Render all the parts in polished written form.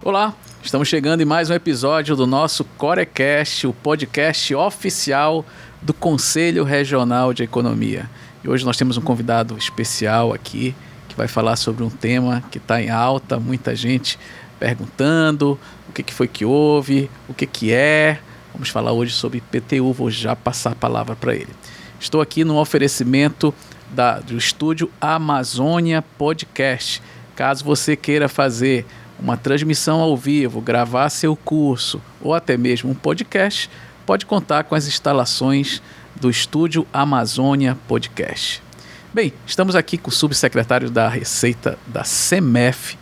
Olá, estamos chegando em mais um episódio do nosso Corecast, o podcast oficial do Conselho Regional de Economia. E hoje nós temos um convidado especial aqui, que vai falar sobre um tema que está em alta, muita gente perguntando o que foi que houve, o que é. Vamos falar hoje sobre IPTU, vou já passar a palavra para ele. Estou aqui no oferecimento do estúdio Amazônia Podcast. Caso você queira fazer uma transmissão ao vivo, gravar seu curso ou até mesmo um podcast, pode contar com as instalações do estúdio Amazônia Podcast. Bem, estamos aqui com o subsecretário da Receita da CEMEF,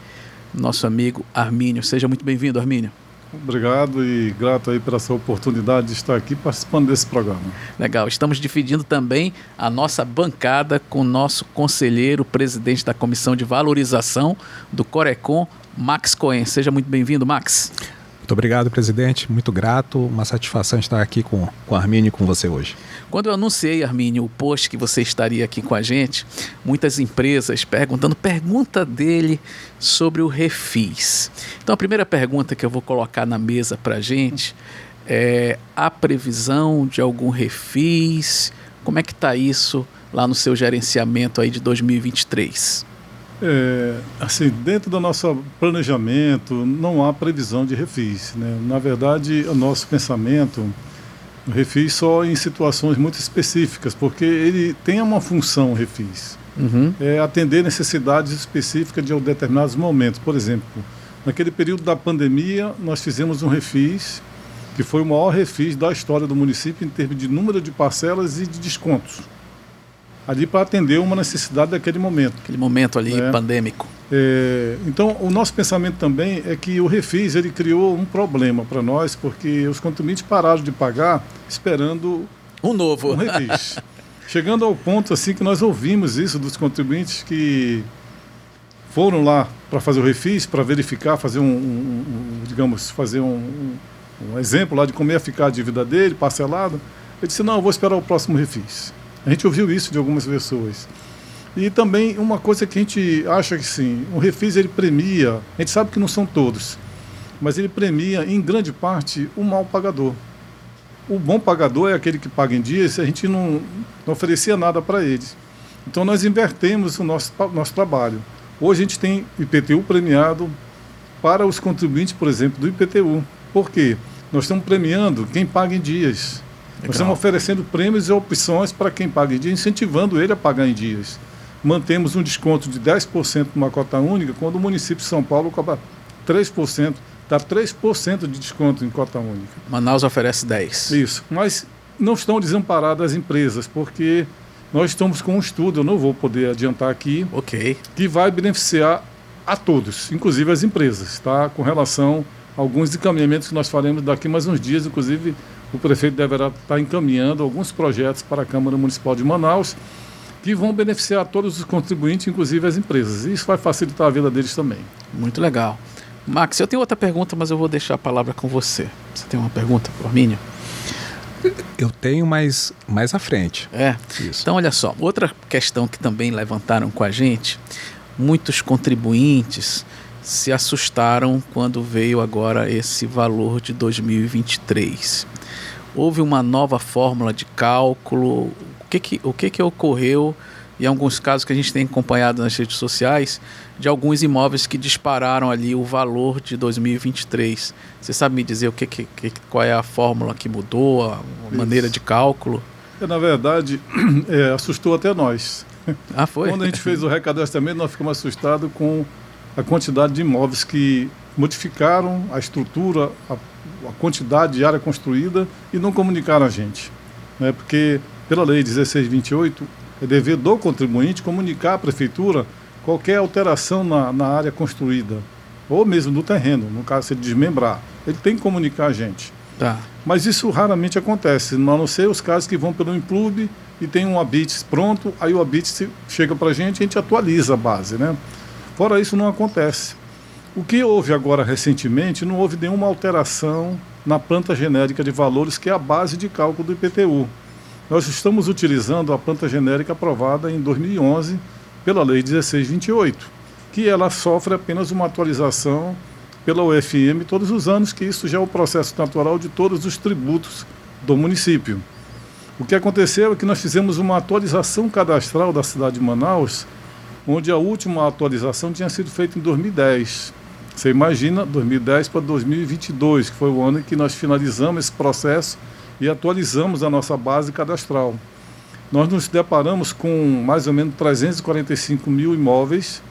nosso amigo Armínio. Seja muito bem-vindo, Armínio. Obrigado e grato aí pela sua oportunidade de estar aqui participando desse programa. Legal, estamos dividindo também a nossa bancada com o nosso conselheiro, presidente da Comissão de Valorização do Corecon, Max Cohen. Seja muito bem-vindo, Max. Muito obrigado, presidente. Muito grato. Uma satisfação estar aqui com o Armínio e com você hoje. Quando eu anunciei, Armínio, o post que você estaria aqui com a gente, muitas empresas pergunta dele sobre o refis. Então, a primeira pergunta que eu vou colocar na mesa para a gente é a previsão de algum refis. Como é que está isso lá no seu gerenciamento aí de 2023? Assim, dentro do nosso planejamento não há previsão de refis, né? Na verdade, o nosso pensamento, o refis só em situações muito específicas, porque ele tem uma função, o refis, é atender necessidades específicas de determinados momentos. Por exemplo, naquele período da pandemia, nós fizemos um refis, que foi o maior refis da história do município em termos de número de parcelas e de descontos, ali para atender uma necessidade daquele momento. Aquele momento ali pandêmico. Então, o nosso pensamento também é que o refis ele criou um problema para nós, porque os contribuintes pararam de pagar esperando um refis. Chegando ao ponto assim que nós ouvimos isso dos contribuintes que foram lá para fazer o refis, para verificar, fazer fazer um exemplo lá de como ia ficar a dívida dele, parcelado. Ele disse, não, eu vou esperar o próximo refis. A gente ouviu isso de algumas pessoas. E também uma coisa que a gente acha que sim, o refis ele premia, a gente sabe que não são todos, mas ele premia em grande parte o mau pagador. O bom pagador é aquele que paga em dias, a gente não oferecia nada para eles. Então nós invertemos o nosso trabalho. Hoje a gente tem IPTU premiado para os contribuintes, por exemplo, do IPTU. Por quê? Nós estamos premiando quem paga em dias. Legal. Nós estamos oferecendo prêmios e opções para quem paga em dia, incentivando ele a pagar em dias. Mantemos um desconto de 10% numa cota única, quando o município de São Paulo cobra 3%, dá 3% de desconto em cota única. Manaus oferece 10%. Isso, mas não estão desamparadas as empresas, porque nós estamos com um estudo, eu não vou poder adiantar aqui, que vai beneficiar a todos, inclusive as empresas, tá? Com relação a alguns encaminhamentos que nós faremos daqui mais uns dias, inclusive o prefeito deverá estar encaminhando alguns projetos para a Câmara Municipal de Manaus que vão beneficiar todos os contribuintes, inclusive as empresas. E isso vai facilitar a vida deles também. Muito legal. Max, eu tenho outra pergunta, mas eu vou deixar a palavra com você. Você tem uma pergunta para o Armínio? Eu tenho mais à frente. Isso. Então, olha só. Outra questão que também levantaram com a gente, muitos contribuintes se assustaram quando veio agora esse valor de 2023. Houve uma nova fórmula de cálculo. O que ocorreu, em alguns casos que a gente tem acompanhado nas redes sociais, de alguns imóveis que dispararam ali o valor de 2023. Você sabe me dizer qual é a fórmula que mudou, a maneira de cálculo? Na verdade, assustou até nós. Ah, foi? Quando a gente fez o recadastramento, nós ficamos assustados com a quantidade de imóveis que modificaram a estrutura, a quantidade de área construída e não comunicaram a gente. Né? Porque, pela lei 1628, é dever do contribuinte comunicar à prefeitura qualquer alteração na área construída, ou mesmo no terreno, no caso, se ele desmembrar. Ele tem que comunicar a gente. Tá. Mas isso raramente acontece, a não ser os casos que vão pelo Implube e tem um habite pronto, aí o habite chega para a gente atualiza a base, né? Fora isso, não acontece. O que houve agora recentemente, não houve nenhuma alteração na planta genérica de valores, que é a base de cálculo do IPTU. Nós estamos utilizando a planta genérica aprovada em 2011 pela Lei 1628, que ela sofre apenas uma atualização pela UFM todos os anos, que isso já é o processo natural de todos os tributos do município. O que aconteceu é que nós fizemos uma atualização cadastral da cidade de Manaus, onde a última atualização tinha sido feita em 2010. Você imagina, 2010 para 2022, que foi o ano em que nós finalizamos esse processo e atualizamos a nossa base cadastral. Nós nos deparamos com mais ou menos 345 mil imóveis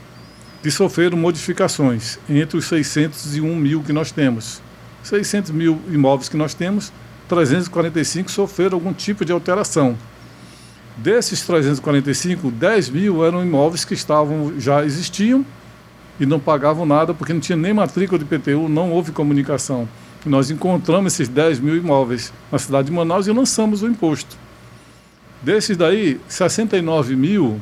que sofreram modificações entre os 601 mil que nós temos. 600 mil imóveis que nós temos, 345 sofreram algum tipo de alteração. Desses 345, 10 mil eram imóveis que já existiam e não pagavam nada porque não tinha nem matrícula de IPTU, não houve comunicação. E nós encontramos esses 10 mil imóveis na cidade de Manaus e lançamos o imposto. Desses daí, 69 mil,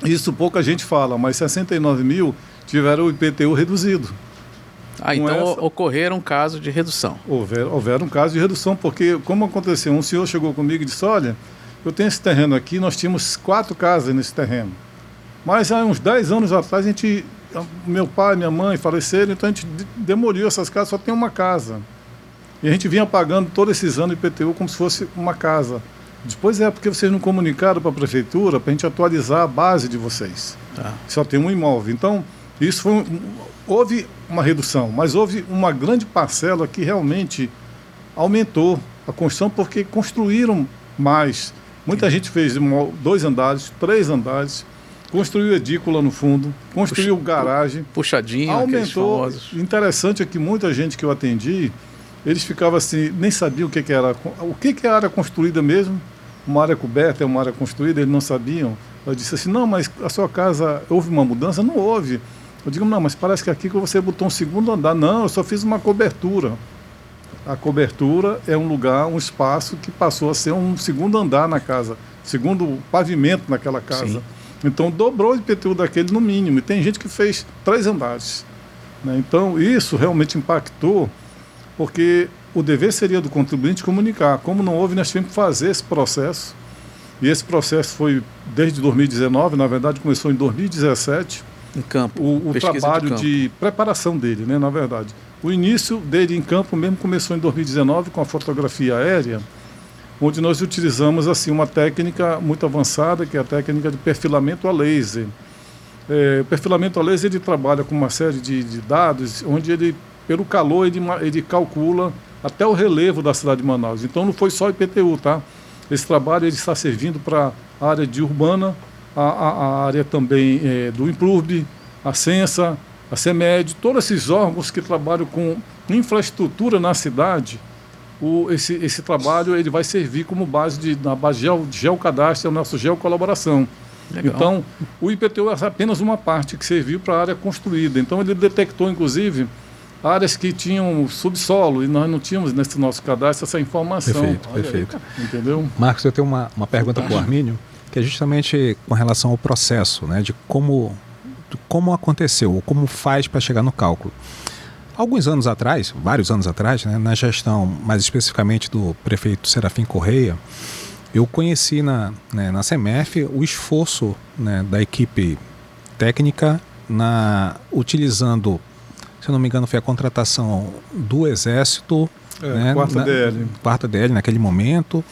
isso pouca gente fala, mas 69 mil tiveram o IPTU reduzido. Então ocorreram casos de redução. Houveram casos de redução, porque como aconteceu, um senhor chegou comigo e disse, olha, eu tenho esse terreno aqui, nós tínhamos 4 casas nesse terreno. Mas há uns 10 anos atrás, meu pai e minha mãe faleceram, então a gente demoliu essas casas, só tem uma casa. E a gente vinha pagando todos esses anos IPTU como se fosse uma casa. Depois porque vocês não comunicaram para a prefeitura para a gente atualizar a base de vocês. Só tem um imóvel. Então, isso houve uma redução, mas houve uma grande parcela que realmente aumentou a construção porque construíram mais. Muita gente fez 2 andares, 3 andares, construiu edícula no fundo, construiu garagem. Puxadinho, aumentou. Interessante é que muita gente que eu atendi, eles ficavam assim, nem sabiam o que era. O que é área construída mesmo? Uma área coberta é uma área construída, eles não sabiam. Eu disse assim, não, mas a sua casa, houve uma mudança? Não houve. Eu digo, não, mas parece que aqui você botou um segundo andar. Não, eu só fiz uma cobertura. A cobertura é um lugar, um espaço que passou a ser um segundo andar na casa, segundo pavimento naquela casa. Sim. Então dobrou o IPTU daquele no mínimo. E tem gente que fez 3 andares. Né? Então isso realmente impactou, porque o dever seria do contribuinte comunicar. Como não houve, nós tivemos que fazer esse processo. E esse processo foi desde 2019, na verdade começou em 2017. Em campo. O trabalho de preparação dele, né, na verdade. O início dele em campo mesmo começou em 2019 com a fotografia aérea, onde nós utilizamos assim, uma técnica muito avançada, que é a técnica de perfilamento a laser. O perfilamento a laser ele trabalha com uma série de dados, onde ele, pelo calor, ele calcula até o relevo da cidade de Manaus. Então não foi só IPTU, tá? Esse trabalho ele está servindo para a área de urbana, a área também do Implurb, a Censa, a CEMED, todos esses órgãos que trabalham com infraestrutura na cidade. Esse trabalho ele vai servir como base na base de geocadastro, é o nosso geocolaboração. Legal. Então, o IPTU é apenas uma parte que serviu para a área construída. Então, ele detectou, inclusive, áreas que tinham subsolo e nós não tínhamos nesse nosso cadastro essa informação. Perfeito. Aí, entendeu? Marcos, eu tenho uma pergunta para o Armínio, que é justamente com relação ao processo, né, de como aconteceu, ou como faz para chegar no cálculo. Alguns anos atrás, vários anos atrás, né, na gestão mais especificamente do prefeito Serafim Correia, eu conheci na CEMEF o esforço, né, da equipe técnica utilizando, se eu não me engano, foi a contratação do Exército, né, quarta DL naquele momento.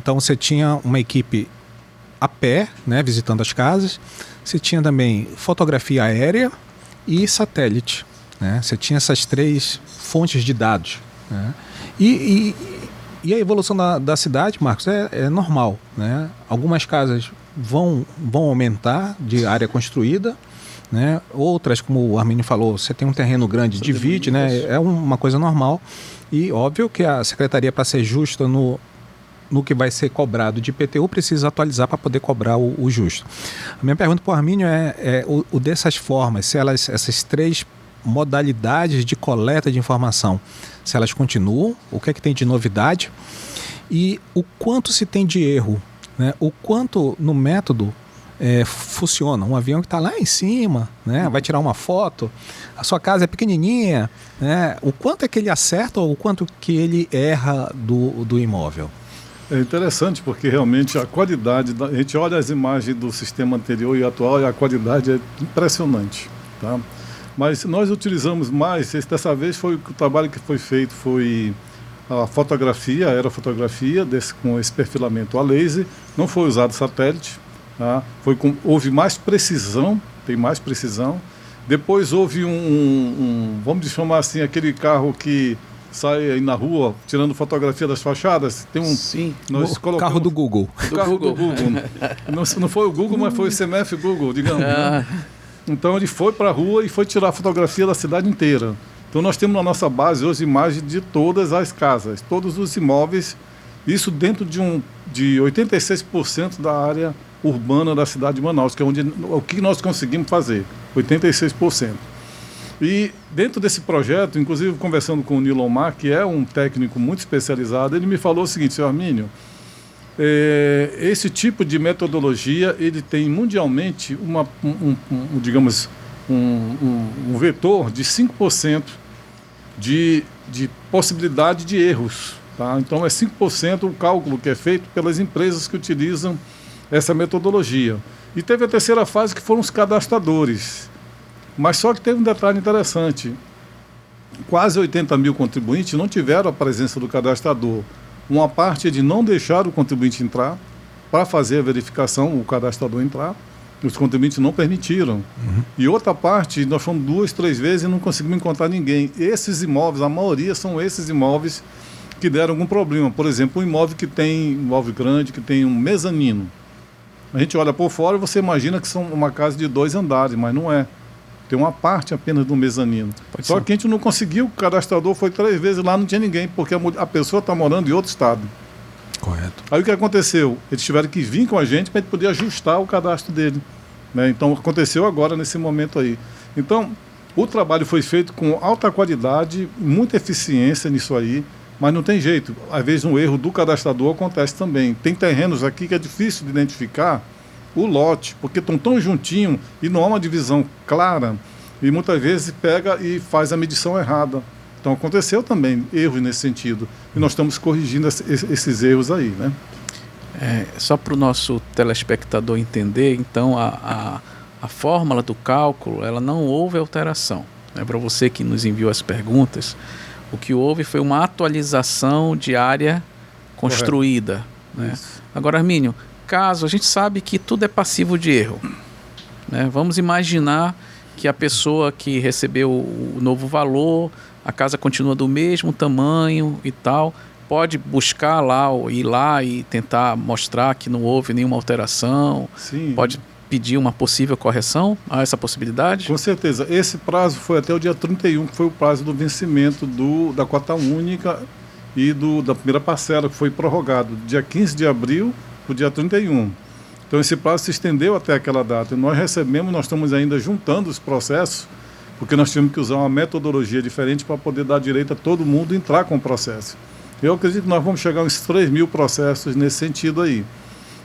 Então você tinha uma equipe a pé, né, visitando as casas. Você tinha também fotografia aérea e satélite. Né? Você tinha essas 3 fontes de dados. Né? E a evolução da cidade, Marcos, é normal. Né? Algumas casas vão aumentar de área construída, né? Outras, como o Armínio falou, você tem um terreno grande, divide, né? É uma coisa normal. E óbvio que a secretaria, para ser justa no que vai ser cobrado de IPTU, precisa atualizar para poder cobrar o justo. A minha pergunta para o Armínio é o dessas formas, se essas 3 modalidades de coleta de informação, se elas continuam, o que é que tem de novidade e o quanto se tem de erro, né? O quanto no método funciona. Um avião que está lá em cima, né? Vai tirar uma foto, a sua casa é pequenininha, né? O quanto é que ele acerta ou o quanto que ele erra do imóvel? É interessante porque realmente a qualidade, a gente olha as imagens do sistema anterior e atual e a qualidade é impressionante. Tá? Mas nós utilizamos mais, dessa vez o trabalho que foi feito foi a fotografia, a aerofotografia, com esse perfilamento a laser, não foi usado satélite, tá? Houve mais precisão, tem mais precisão. Depois houve vamos chamar assim, aquele carro que sai aí na rua tirando fotografia das fachadas. Tem Sim. Nós o carro do Google. O carro do Google. Não foi o Google, mas foi o CMF Google, digamos. Né? Então ele foi para a rua e foi tirar fotografia da cidade inteira. Então nós temos na nossa base hoje imagens de todas as casas, todos os imóveis, isso dentro de 86% da área urbana da cidade de Manaus, que é o que nós conseguimos fazer, 86%. E dentro desse projeto, inclusive conversando com o Nilon Mar, que é um técnico muito especializado, ele me falou o seguinte: senhor Armínio, esse tipo de metodologia, ele tem mundialmente um vetor de 5% de possibilidade de erros. Tá? Então é 5% o cálculo que é feito pelas empresas que utilizam essa metodologia. E teve a terceira fase, que foram os cadastradores. Mas só que teve um detalhe interessante. Quase 80 mil contribuintes não tiveram a presença do cadastrador. Uma parte é de não deixar o contribuinte entrar para fazer a verificação, o cadastrador entrar. Os contribuintes não permitiram. E outra parte, nós fomos 2, 3 vezes e não conseguimos encontrar ninguém. Esses imóveis, a maioria são esses imóveis que deram algum problema. Por exemplo, um imóvel grande, que tem um mezanino. A gente olha por fora e você imagina que são uma casa de 2 andares, mas não é. Tem uma parte apenas do mezanino. Só que a gente não conseguiu, o cadastrador foi 3 vezes lá, não tinha ninguém, porque a pessoa está morando em outro estado. Correto. Aí o que aconteceu? Eles tiveram que vir com a gente para a gente poder ajustar o cadastro dele. Né? Então aconteceu agora nesse momento aí. Então o trabalho foi feito com alta qualidade, muita eficiência nisso aí, mas não tem jeito. Às vezes um erro do cadastrador acontece também. Tem terrenos aqui que é difícil de identificar o lote, porque estão tão juntinho e não há uma divisão clara, e muitas vezes pega e faz a medição errada. Então aconteceu também erros nesse sentido, e nós estamos corrigindo esses erros aí, né? Só para o nosso telespectador entender, então a fórmula do cálculo, ela não houve alteração. Né? Para você que nos enviou as perguntas, o que houve foi uma atualização de área construída. Né? Agora, Armínio, caso a gente sabe que tudo é passivo de erro, né? Vamos imaginar que a pessoa que recebeu o novo valor, a casa continua do mesmo tamanho e tal, pode buscar lá, ou ir lá e tentar mostrar que não houve nenhuma alteração. Sim. Pode pedir uma possível correção? Há essa possibilidade? Com certeza. Esse prazo foi até o dia 31, que foi o prazo do vencimento da cota única e da primeira parcela, que foi prorrogado dia 15 de abril para o dia 31. Então esse prazo se estendeu até aquela data. E nós estamos ainda juntando os processos, porque nós tivemos que usar uma metodologia diferente para poder dar direito a todo mundo entrar com o processo. Eu acredito que nós vamos chegar a uns 3 mil processos nesse sentido aí.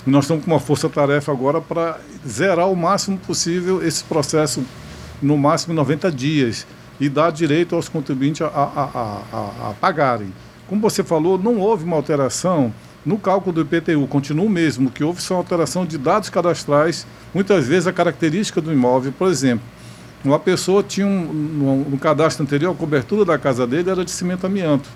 E nós estamos com uma força-tarefa agora para zerar o máximo possível esse processo, no máximo 90 dias, e dar direito aos contribuintes a pagarem. Como você falou, não houve uma alteração no cálculo do IPTU, continua o mesmo. O que houve foi uma alteração de dados cadastrais, muitas vezes a característica do imóvel. Por exemplo, uma pessoa tinha no cadastro anterior, a cobertura da casa dele era de cimento amianto.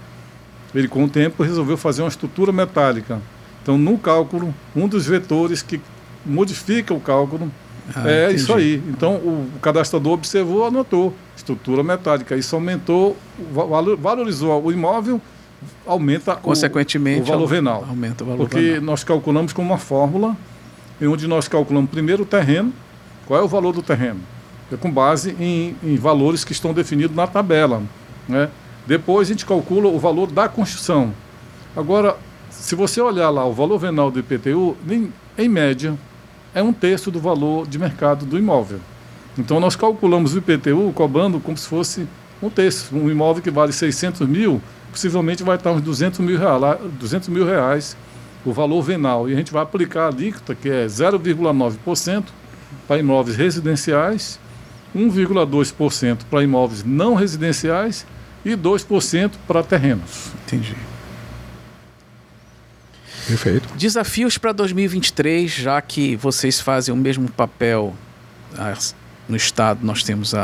Ele, com o tempo, resolveu fazer uma estrutura metálica. Então, no cálculo, um dos vetores que modifica o cálculo entendi. Isso aí. Então, o cadastrador observou, anotou, estrutura metálica. Isso aumentou, valorizou o imóvel, aumenta consequentemente o valor venal. Aumenta o valor porque venal. Nós calculamos com uma fórmula, em onde nós calculamos primeiro o terreno. Qual é o valor do terreno? É com base em valores que estão definidos na tabela, né? Depois a gente calcula o valor da construção. Agora, se você olhar lá o valor venal do IPTU, em média, é 1/3 do valor de mercado do imóvel. Então nós calculamos o IPTU cobrando como se fosse 1/3. Um imóvel que vale 600 mil, possivelmente vai estar uns 200 mil reais o valor venal. E a gente vai aplicar a alíquota, que é 0,9% para imóveis residenciais, 1,2% para imóveis não residenciais e 2% para terrenos. Entendi. Perfeito. Desafios para 2023, já que vocês fazem o mesmo papel no Estado. Nós temos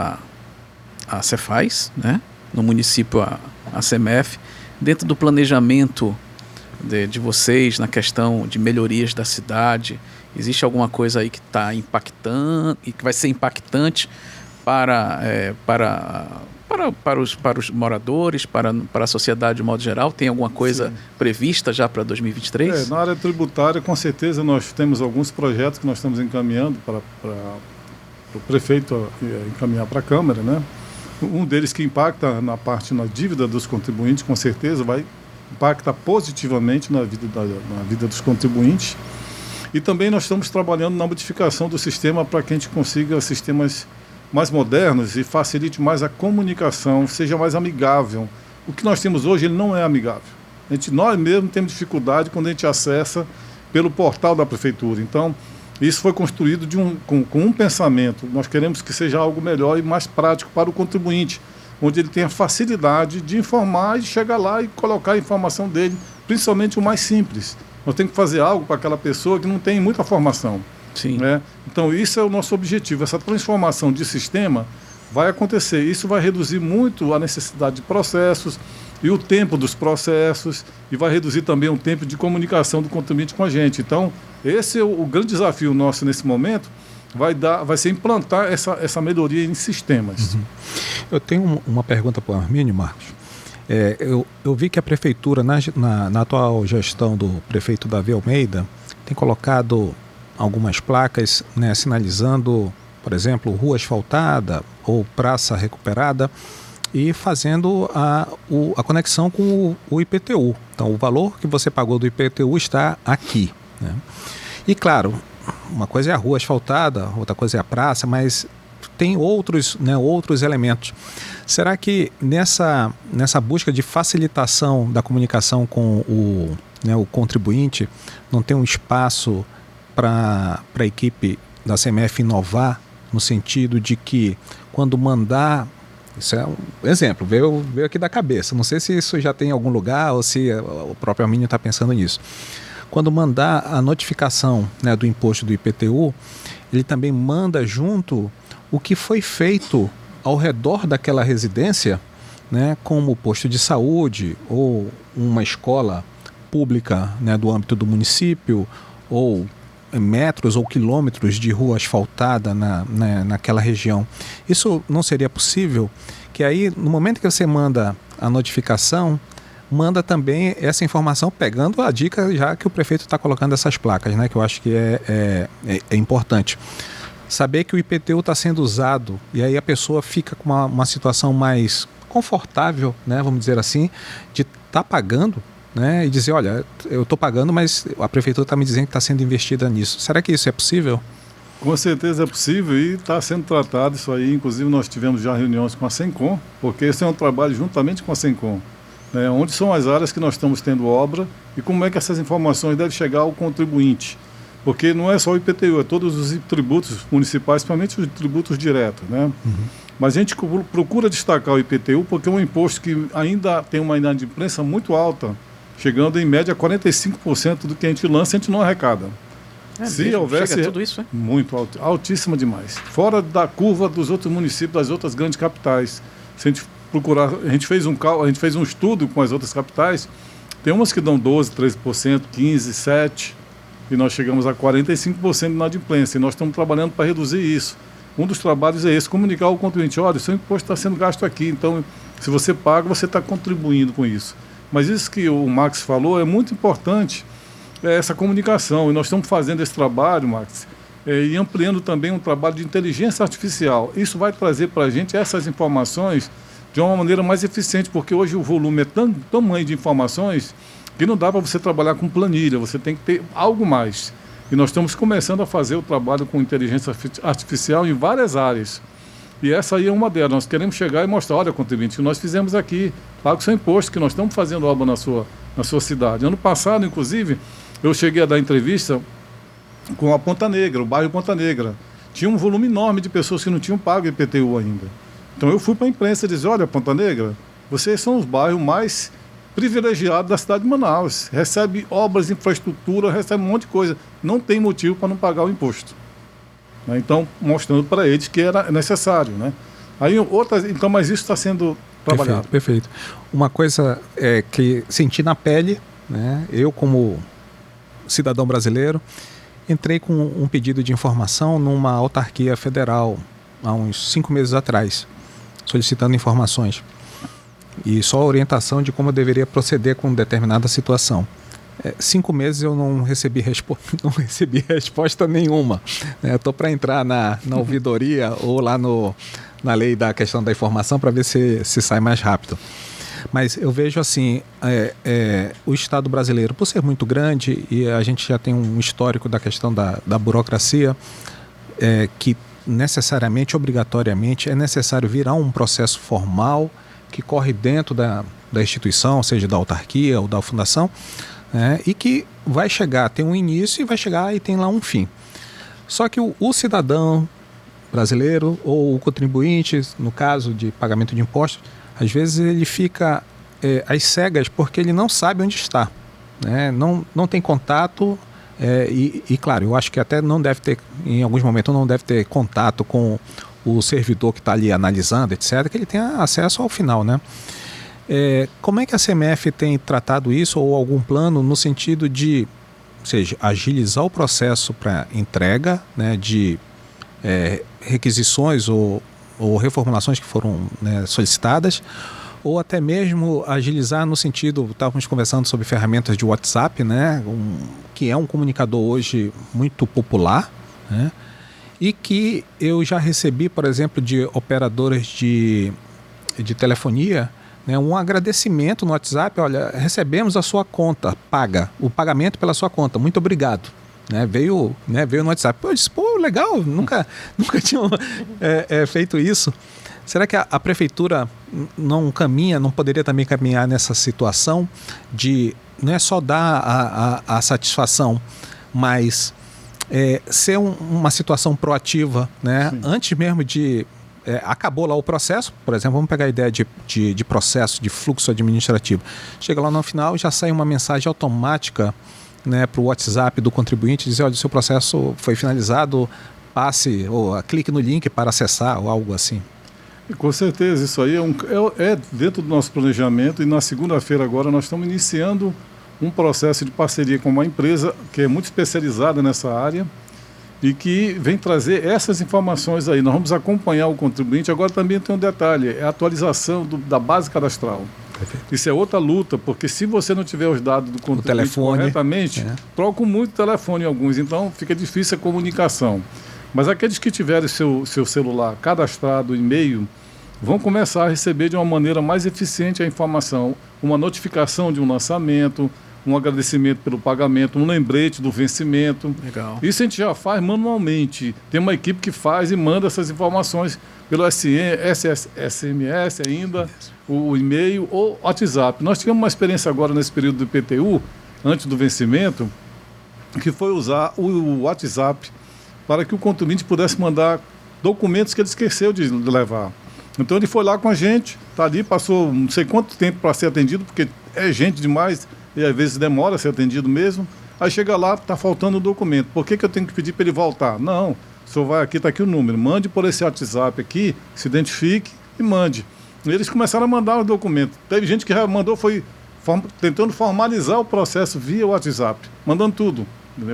a Cefaz, né? No município a CEMEF, dentro do planejamento de vocês na questão de melhorias da cidade, existe alguma coisa aí que está impactando e que vai ser impactante para os moradores, para a sociedade de modo geral? Tem alguma coisa Sim. prevista já para 2023? Na área tributária, com certeza, nós temos alguns projetos que nós estamos encaminhando para o prefeito encaminhar para a Câmara, né? Um deles que impacta na dívida dos contribuintes, com certeza, impacta positivamente na vida dos contribuintes. E também nós estamos trabalhando na modificação do sistema para que a gente consiga sistemas mais modernos e facilite mais a comunicação, seja mais amigável. O que nós temos hoje, ele não é amigável. Nós mesmos temos dificuldade quando a gente acessa pelo portal da prefeitura. Então, isso foi construído com um pensamento. Nós queremos que seja algo melhor e mais prático para o contribuinte, onde ele tenha facilidade de informar e chegar lá e colocar a informação dele, principalmente o mais simples. Nós temos que fazer algo para aquela pessoa que não tem muita formação. Sim. Né? Então, isso é o nosso objetivo. Essa transformação de sistema vai acontecer. Isso vai reduzir muito a necessidade de processos e o tempo dos processos, e vai reduzir também o tempo de comunicação do contribuinte com a gente. Então, esse é o grande desafio nosso nesse momento, vai ser implantar essa melhoria em sistemas. Uhum. Eu tenho uma pergunta para o Armínio, Marcos. Eu vi que a prefeitura, na atual gestão do prefeito Davi Almeida, tem colocado algumas placas, né, sinalizando, por exemplo, rua asfaltada ou praça recuperada, e fazendo a conexão com o IPTU. Então, o valor que você pagou do IPTU está aqui, né? E, claro, uma coisa é a rua asfaltada, outra coisa é a praça, mas tem outros elementos. Será que nessa busca de facilitação da comunicação com o contribuinte, não tem um espaço para a equipe da CEMEF inovar, no sentido de que, quando mandar... Isso é um exemplo, veio aqui da cabeça. Não sei se isso já tem em algum lugar ou se o próprio Armínio está pensando nisso. Quando mandar a notificação, né, do imposto do IPTU, ele também manda junto o que foi feito ao redor daquela residência, né, como posto de saúde ou uma escola pública, né, do âmbito do município, ou metros ou quilômetros de rua asfaltada naquela região. Isso não seria possível? Que aí, no momento que você manda a notificação, manda também essa informação, pegando a dica já que o prefeito está colocando essas placas, né, que eu acho que é importante. Saber que o IPTU está sendo usado, e aí a pessoa fica com uma situação mais confortável, né, vamos dizer assim, de estar pagando, né, e dizer, olha, eu estou pagando, mas a prefeitura está me dizendo que está sendo investida nisso. Será que isso é possível? Com certeza é possível e está sendo tratado isso aí. Inclusive, nós tivemos já reuniões com a Sencom, porque esse é um trabalho juntamente com a Sencom, né, onde são as áreas que nós estamos tendo obra e como é que essas informações devem chegar ao contribuinte. Porque não é só o IPTU, é todos os tributos municipais, principalmente os tributos diretos, né? Uhum. Mas a gente procura destacar o IPTU porque é um imposto que ainda tem uma inadimplência muito alta, chegando em média a 45% do que a gente lança, a gente não arrecada. Se houvesse, chega tudo isso, é? Muito altíssima demais. Fora da curva dos outros municípios, das outras grandes capitais. Se a gente procurar, a gente fez um estudo com as outras capitais, tem umas que dão 12%, 13%, 15%, 7%, e nós chegamos a 45% de inadimplência, e nós estamos trabalhando para reduzir isso. Um dos trabalhos é esse, comunicar ao contribuinte, olha, o seu imposto está sendo gasto aqui, então se você paga, você está contribuindo com isso. Mas isso que o Max falou é muito importante, essa comunicação, e nós estamos fazendo esse trabalho, Max, e ampliando também um trabalho de inteligência artificial. Isso vai trazer para a gente essas informações de uma maneira mais eficiente, porque hoje o volume é tamanho de informações que não dá para você trabalhar com planilha, você tem que ter algo mais. E nós estamos começando a fazer o trabalho com inteligência artificial em várias áreas. E essa aí é uma delas. Nós queremos chegar e mostrar, olha, contribuinte, que nós fizemos aqui, paga o seu imposto, que nós estamos fazendo obra na sua cidade. Ano passado, inclusive, eu cheguei a dar entrevista com a Ponta Negra, o bairro Ponta Negra. Tinha um volume enorme de pessoas que não tinham pago IPTU ainda. Então eu fui para a imprensa e disse, olha, Ponta Negra, vocês são os bairros mais privilegiados da cidade de Manaus. Recebe obras, infraestrutura, recebe um monte de coisa. Não tem motivo para não pagar o imposto. Então, mostrando para eles que era necessário, né? Então, mas isso está sendo trabalhado. Perfeito. Uma coisa que senti na pele, né? Eu como cidadão brasileiro, entrei com um pedido de informação numa autarquia federal há uns 5 meses atrás, solicitando informações e só orientação de como eu deveria proceder com determinada situação. 5 meses eu não recebi resposta nenhuma. Estou para entrar na ouvidoria ou lá na lei da questão da informação para ver se sai mais rápido. Mas eu vejo assim, o Estado brasileiro, por ser muito grande, e a gente já tem um histórico da questão da burocracia, que necessariamente, obrigatoriamente, é necessário virar um processo formal que corre dentro da instituição, seja da autarquia ou da fundação, e que vai chegar, tem um início e vai chegar e tem lá um fim. Só que o cidadão brasileiro ou o contribuinte, no caso de pagamento de impostos, às vezes ele fica às cegas porque ele não sabe onde está, né? Não tem contato e claro, eu acho que até não deve ter, em alguns momentos não deve ter contato com o servidor que está ali analisando, etc., que ele tenha acesso ao final, né? Como é que a CMF tem tratado isso ou algum plano no sentido de, ou seja, agilizar o processo para entrega, né, de requisições ou reformulações que foram, né, solicitadas, ou até mesmo agilizar no sentido, estávamos conversando sobre ferramentas de WhatsApp, né, que é um comunicador hoje muito popular, né, e que eu já recebi, por exemplo, de operadoras de telefonia, né, um agradecimento no WhatsApp: olha, recebemos a sua conta, o pagamento pela sua conta, muito obrigado. Veio no WhatsApp. Eu disse, legal, nunca tinha feito isso. Será que a prefeitura não poderia também caminhar nessa situação de não é só dar a satisfação, mas ser uma situação proativa, né? Antes mesmo de... acabou lá o processo, por exemplo, vamos pegar a ideia de processo, de fluxo administrativo. Chega lá no final, já sai uma mensagem automática, né, para o WhatsApp do contribuinte, dizer: olha, o seu processo foi finalizado, passe ou clique no link para acessar, ou algo assim. Com certeza, isso aí é dentro do nosso planejamento, e na segunda-feira agora nós estamos iniciando um processo de parceria com uma empresa que é muito especializada nessa área e que vem trazer essas informações aí. Nós vamos acompanhar o contribuinte. Agora também tem um detalhe: é a atualização da base cadastral. Perfeito. Isso é outra luta, porque se você não tiver os dados do contribuinte corretamente, trocam muito o telefone em alguns, então fica difícil a comunicação. Mas aqueles que tiverem seu celular cadastrado, e-mail, vão começar a receber de uma maneira mais eficiente a informação, uma notificação de um lançamento, um agradecimento pelo pagamento, um lembrete do vencimento. Legal. Isso a gente já faz manualmente. Tem uma equipe que faz e manda essas informações pelo SMS ainda, o e-mail ou WhatsApp. Nós tivemos uma experiência agora nesse período do IPTU, antes do vencimento, que foi usar o WhatsApp para que o contribuinte pudesse mandar documentos que ele esqueceu de levar. Então ele foi lá com a gente, está ali, passou não sei quanto tempo para ser atendido, porque é gente demais e às vezes demora a ser atendido mesmo. Aí chega lá, está faltando o documento. Por que eu tenho que pedir para ele voltar? Não, o senhor vai aqui, está aqui o número. Mande por esse WhatsApp aqui, se identifique e mande. E eles começaram a mandar os documentos. Teve gente que já mandou, foi tentando formalizar o processo via WhatsApp, mandando tudo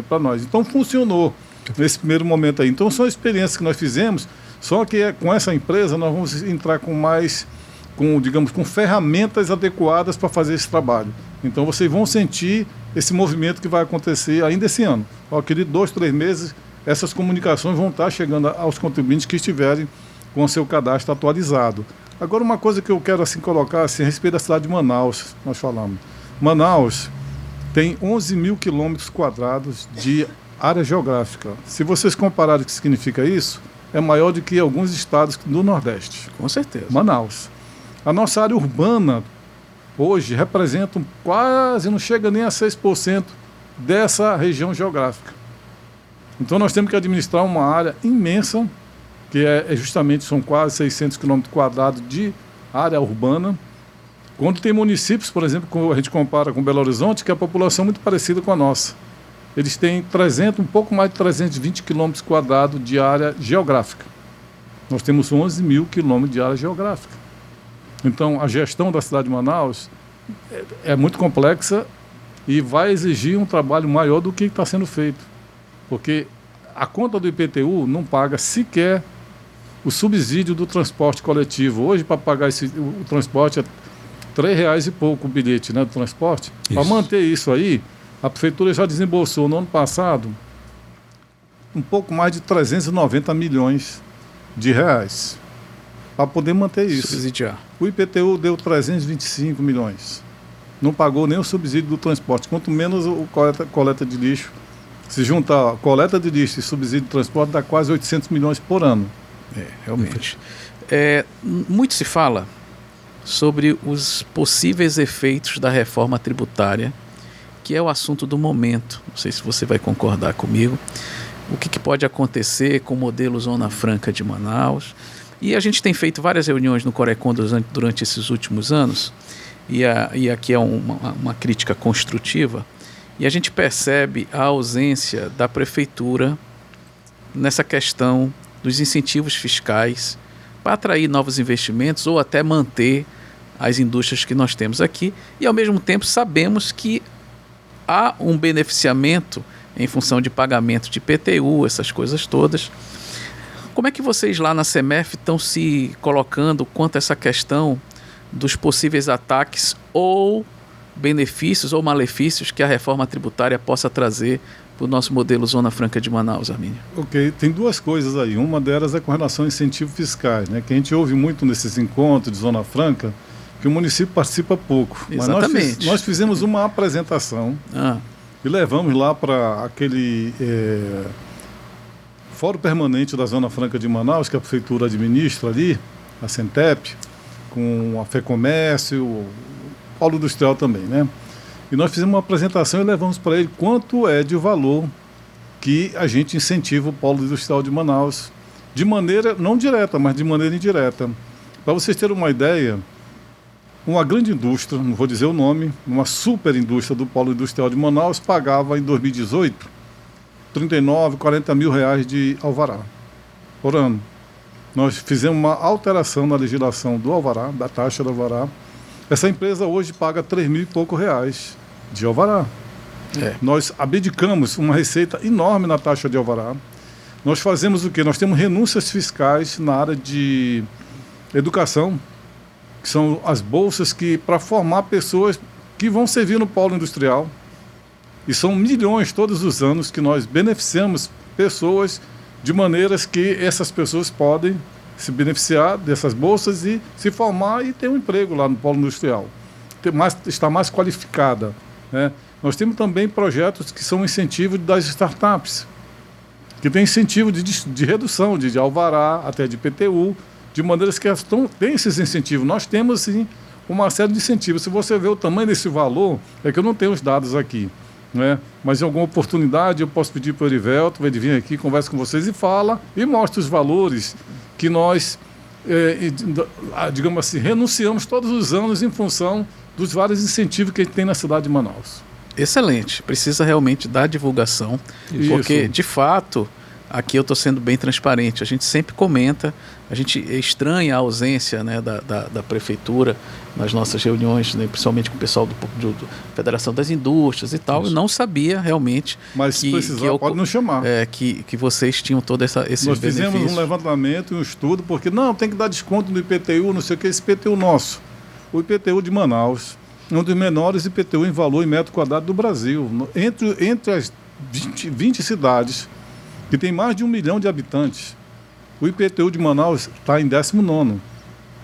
para nós. Então funcionou nesse primeiro momento aí. Então são experiências que nós fizemos, só que com essa empresa nós vamos entrar com ferramentas adequadas para fazer esse trabalho. Então vocês vão sentir esse movimento que vai acontecer ainda esse ano. Acredito 2, 3 meses, essas comunicações vão estar chegando aos contribuintes que estiverem com o seu cadastro atualizado. Agora, uma coisa que eu quero colocar a respeito da cidade de Manaus, nós falamos. Manaus tem 11 mil quilômetros quadrados de área geográfica. Se vocês compararem o que significa isso, é maior do que alguns estados do Nordeste. Com certeza. Manaus. A nossa área urbana hoje representa quase, não chega nem a 6% dessa região geográfica. Então nós temos que administrar uma área imensa, que justamente são quase 600 quilômetros quadrados de área urbana. Quando tem municípios, por exemplo, como a gente compara com Belo Horizonte, que a população é muito parecida com a nossa. Eles têm um pouco mais de 320 quilômetros quadrados de área geográfica. Nós temos 11 mil quilômetros de área geográfica. Então, a gestão da cidade de Manaus é muito complexa e vai exigir um trabalho maior do que está sendo feito. Porque a conta do IPTU não paga sequer o subsídio do transporte coletivo. Hoje, para pagar o transporte, é R$3 e pouco o bilhete, né, do transporte. Para manter isso aí, a prefeitura já desembolsou no ano passado um pouco mais de 390 milhões de reais para poder manter isso. Subsidiar. O IPTU deu 325 milhões. Não pagou nem o subsídio do transporte, quanto menos o coleta de lixo. Se juntar coleta de lixo e subsídio de transporte, dá quase 800 milhões por ano. Realmente. Muito se fala sobre os possíveis efeitos da reforma tributária, que é o assunto do momento. Não sei se você vai concordar comigo. O que pode acontecer com o modelo Zona Franca de Manaus. E a gente tem feito várias reuniões no Corecon durante esses últimos anos, e aqui é uma crítica construtiva, e a gente percebe a ausência da prefeitura nessa questão dos incentivos fiscais para atrair novos investimentos ou até manter as indústrias que nós temos aqui, e ao mesmo tempo sabemos que há um beneficiamento em função de pagamento de IPTU, essas coisas todas. Como é que vocês lá na CEMEF estão se colocando quanto a essa questão dos possíveis ataques ou benefícios ou malefícios que a reforma tributária possa trazer para o nosso modelo Zona Franca de Manaus, Armínio? Ok, tem duas coisas aí. Uma delas é com relação a incentivos fiscais, né? Que a gente ouve muito nesses encontros de Zona Franca, que o município participa pouco. Exatamente. Mas nós fizemos uma apresentação e levamos lá para aquele Fórum Permanente da Zona Franca de Manaus, que a prefeitura administra ali, a Centep, com a FEComércio, o Polo Industrial também, né? E nós fizemos uma apresentação e levamos para ele quanto é de valor que a gente incentiva o Polo Industrial de Manaus, de maneira não direta, mas de maneira indireta. Para vocês terem uma ideia, uma grande indústria, não vou dizer o nome, uma super indústria do Polo Industrial de Manaus pagava em 2018 39, 40 mil reais de alvará por ano. Nós fizemos uma alteração na legislação do alvará, da taxa do alvará. Essa empresa hoje paga 3 mil e pouco reais de alvará. Nós abdicamos uma receita enorme na taxa de alvará. Nós fazemos o quê? Nós temos renúncias fiscais na área de educação, que são as bolsas para formar pessoas que vão servir no polo industrial. E são milhões todos os anos que nós beneficiamos pessoas de maneiras que essas pessoas podem se beneficiar dessas bolsas e se formar e ter um emprego lá no polo industrial. Estar mais qualificada, né? Nós temos também projetos que são incentivos das startups, que tem incentivo de redução de alvará, até de IPTU, de maneiras que elas têm esses incentivos. Nós temos, sim, uma série de incentivos. Se você vê o tamanho desse valor, é que eu não tenho os dados aqui, né? Mas em alguma oportunidade eu posso pedir para o Erivelto, ele vir aqui, conversa com vocês e fala, e mostra os valores que nós, digamos assim, renunciamos todos os anos em função dos vários incentivos que a gente tem na cidade de Manaus. Excelente, precisa realmente dar divulgação, porque de fato aqui eu estou sendo bem transparente, a gente sempre comenta, a gente estranha a ausência, né, da prefeitura nas nossas reuniões, né, principalmente com o pessoal do Federação das Indústrias e tal. Eu não sabia realmente. Mas se precisar, pode nos chamar. Que vocês tinham todo esses benefícios. Nós fizemos um levantamento, um estudo, porque não, tem que dar desconto no IPTU, não sei o que, esse IPTU nosso. O IPTU de Manaus é um dos menores IPTU em valor em metro quadrado do Brasil. Entre as 20 cidades que tem mais de 1 milhão de habitantes, o IPTU de Manaus está em 19º.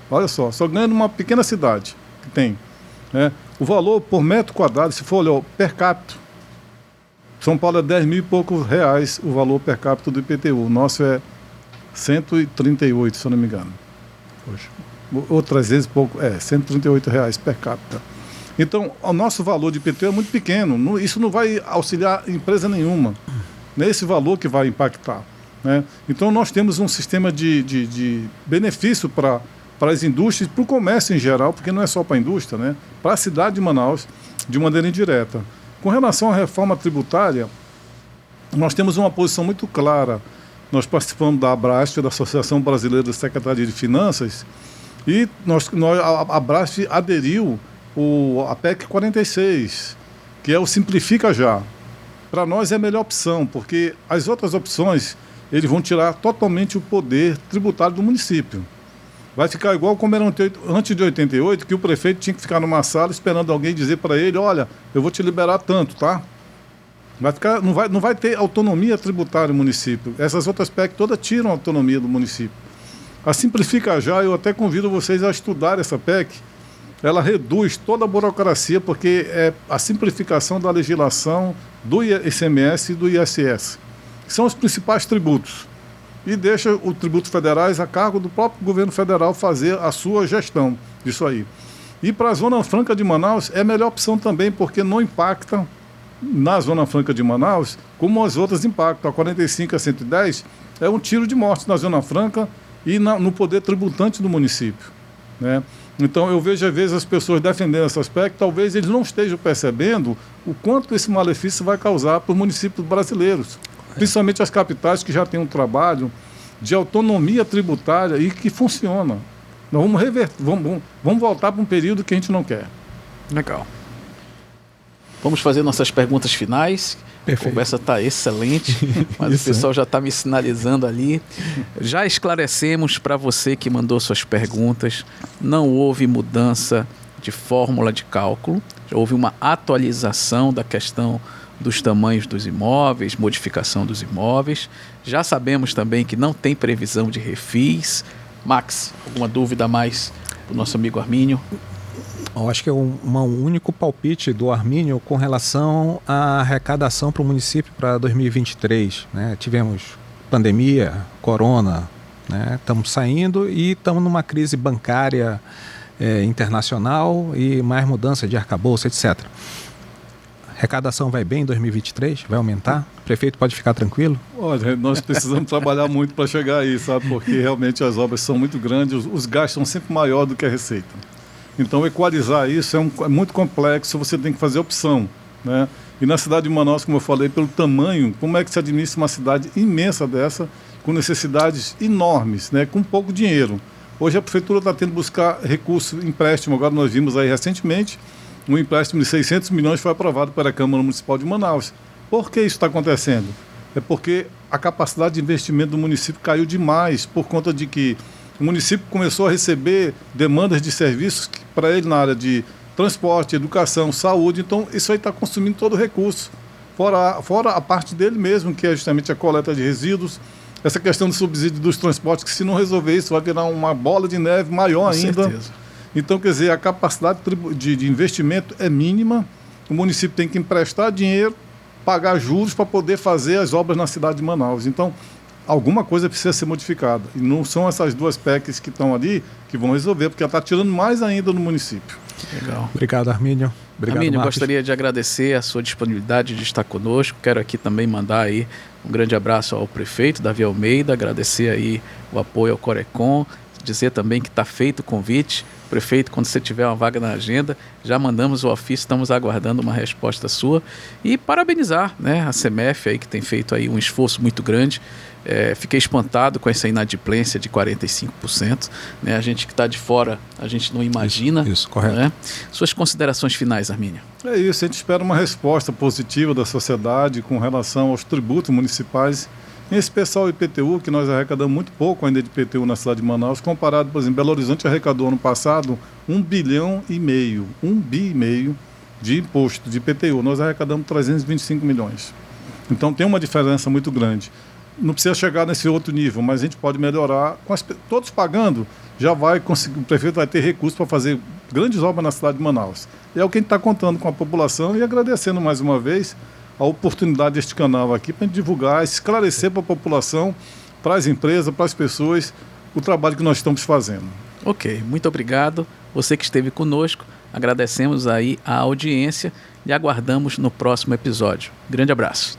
Olha só ganha numa pequena cidade que tem, né? O valor por metro quadrado, se for olhar per capita, São Paulo é 10 mil e poucos reais o valor per capita do IPTU. O nosso é 138, se eu não me engano. Poxa. Ou 300 e pouco, 138 reais per capita. Então, o nosso valor de IPTU é muito pequeno. Isso não vai auxiliar empresa nenhuma. Não é esse valor que vai impactar, né? Então, nós temos um sistema de benefício para as indústrias, para o comércio em geral, porque não é só para a indústria, né? Para a cidade de Manaus, de maneira indireta. Com relação à reforma tributária, nós temos uma posição muito clara nós participamos da Abrasf, da Associação Brasileira da Secretaria de Finanças, e a Abrasf aderiu a PEC 46, que é o Simplifica Já. Para nós é a melhor opção, porque as outras opções, eles vão tirar totalmente o poder tributário do município. Vai ficar igual como era antes de 88, que o prefeito tinha que ficar numa sala esperando alguém dizer para ele, olha, eu vou te liberar tanto, tá? Não vai ter autonomia tributária no município. Essas outras PEC todas tiram a autonomia do município. A Simplifica Já, eu até convido vocês a estudar essa PEC. Ela reduz toda a burocracia, porque é a simplificação da legislação do ICMS e do ISS, que são os principais tributos. E deixa os tributos federais a cargo do próprio governo federal fazer a sua gestão disso aí. E para a Zona Franca de Manaus é a melhor opção também, porque não impacta na Zona Franca de Manaus como as outras impactam. A 45 a 110 é um tiro de morte na Zona Franca e no poder tributante do município, né? Então eu vejo às vezes as pessoas defendendo esse aspecto, talvez eles não estejam percebendo o quanto esse malefício vai causar para os municípios brasileiros, principalmente as capitais que já têm um trabalho de autonomia tributária e que funciona. Nós vamos voltar para um período que a gente não quer. Legal. Vamos fazer nossas perguntas finais. Perfeito. A conversa está excelente, mas o pessoal já está me sinalizando ali. Já esclarecemos para você que mandou suas perguntas, não houve mudança de fórmula de cálculo, já houve uma atualização da questão dos tamanhos dos imóveis, modificação dos imóveis. Já sabemos também que não tem previsão de refis. Max, alguma dúvida a mais do nosso amigo Armínio? Eu acho que é um único palpite do Armínio com relação à arrecadação para o município para 2023. Né? Tivemos pandemia, corona, né? Estamos saindo e estamos numa crise bancária internacional e mais mudança de arcabouço, etc. Arrecadação vai bem em 2023? Vai aumentar? O prefeito pode ficar tranquilo? Olha, nós precisamos trabalhar muito para chegar aí, sabe? Porque realmente as obras são muito grandes, os gastos são sempre maiores do que a receita. Então, equalizar isso é muito complexo, você tem que fazer opção, né? E na cidade de Manaus, como eu falei, pelo tamanho, como é que se administra uma cidade imensa dessa, com necessidades enormes, né? Com pouco dinheiro. Hoje a prefeitura está tendo que buscar recurso, empréstimo. Agora nós vimos aí recentemente, um empréstimo de 600 milhões foi aprovado pela Câmara Municipal de Manaus. Por que isso está acontecendo? É porque a capacidade de investimento do município caiu demais, por conta de que o município começou a receber demandas de serviços para ele na área de transporte, educação, saúde. Então, isso aí está consumindo todo o recurso. Fora a parte dele mesmo, que é justamente a coleta de resíduos, essa questão do subsídio dos transportes, que se não resolver isso, vai virar uma bola de neve maior ainda. Certeza. Então, quer dizer, a capacidade de investimento é mínima. O município tem que emprestar dinheiro, pagar juros para poder fazer as obras na cidade de Manaus. Então, alguma coisa precisa ser modificada. E não são essas duas PECs que estão ali que vão resolver, porque ela está tirando mais ainda no município. Legal. Obrigado, Armínio. Obrigado, Armínio, Marcos. gostaria de agradecer a sua disponibilidade de estar conosco. Quero aqui também mandar aí um grande abraço ao prefeito Davi Almeida, agradecer aí o apoio ao Corecon, dizer também que está feito o convite. Prefeito, quando você tiver uma vaga na agenda, já mandamos o ofício, estamos aguardando uma resposta sua. E parabenizar, né, a CEMEF aí, que tem feito aí um esforço muito grande. Fiquei espantado com essa inadimplência de 45%. Né? A gente que está de fora, a gente não imagina. Isso, correto. Né? Suas considerações finais, Armínio. É isso, a gente espera uma resposta positiva da sociedade com relação aos tributos municipais, em especial o IPTU, que nós arrecadamos muito pouco ainda de IPTU na cidade de Manaus, comparado, por exemplo, Belo Horizonte arrecadou ano passado 1,5 bilhão, 1,5 bi de imposto de IPTU. Nós arrecadamos 325 milhões. Então tem uma diferença muito grande. Não precisa chegar nesse outro nível, mas a gente pode melhorar. Todos pagando, já vai conseguir, o prefeito vai ter recursos para fazer grandes obras na cidade de Manaus. E é o que a gente está contando com a população e agradecendo mais uma vez a oportunidade deste canal aqui para a gente divulgar, esclarecer para a população, para as empresas, para as pessoas, o trabalho que nós estamos fazendo. Ok, muito obrigado. Você que esteve conosco, agradecemos aí a audiência e aguardamos no próximo episódio. Grande abraço.